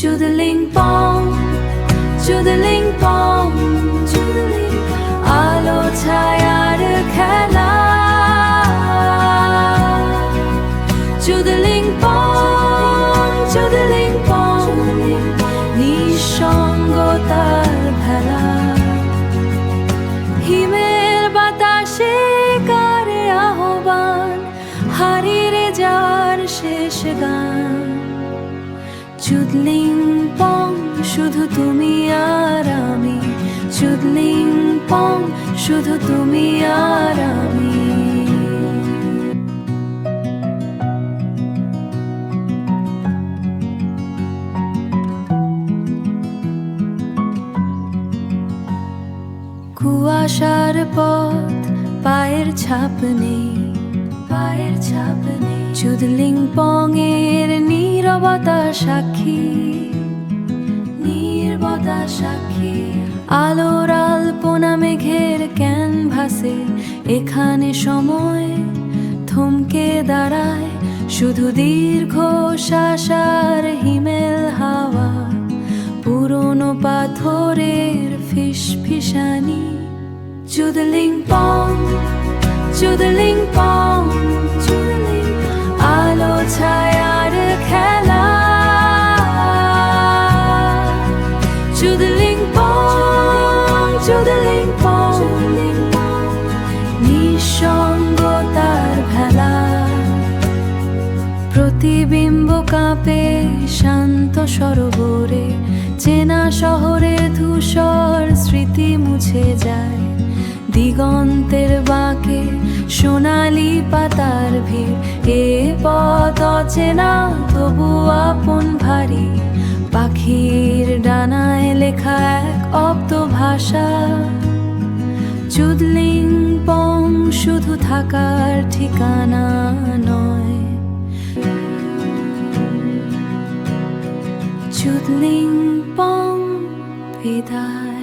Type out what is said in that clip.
চুদলিং পং, চুদলিং পং, চুদলিং আলো ছায়ার খেলা। চুদলিং পং, চুদলিং পং, নিঃসঙ্গতার ভেলা। হিমেল বাতাসে কারে আহ্বান, হারিয়ে যার শেষ গান। চুদলিং পং, শুধু তুমি আর আমি। চুদলিং পং, শুধু তুমি আর আমি। কুয়াশার পথ, পায়ের ছাপ নেই, পায়ের ছাপ নেই। চুদলিং পং এর নীরবতা সাক্ষী, নীরবতা সাক্ষী। আলোর আলপনা মেঘের ক্যানভাসে, এখানে সময় থমকে দাঁড়ায়। শুধু দীর্ঘ শ্বাসার হিমেল হাওয়া, পুরনো পাথরের ফিসফিসানি। চুদলিং পং, চুদলিং পং, চুদলিং আলো ছায়ার খেলা। চুদলিং পং, চুদলিং পং, নিঃসঙ্গতার ভেলা। প্রতিবিম্ব কাঁপে শান্ত সরোবরে, চেনা শহরে ধূসর স্মৃতি মুছে যায়। দিগন্তের বাঁকে সোনালি পাতার ভিড়, এ পথ অচেনা তবু আপন ভারী। পাখির ডানায় লেখা এক অব্দ ভাষা। চুদলিং পং শুধু থাকার ঠিকানা নয়। চুদলিং পং বিদায়।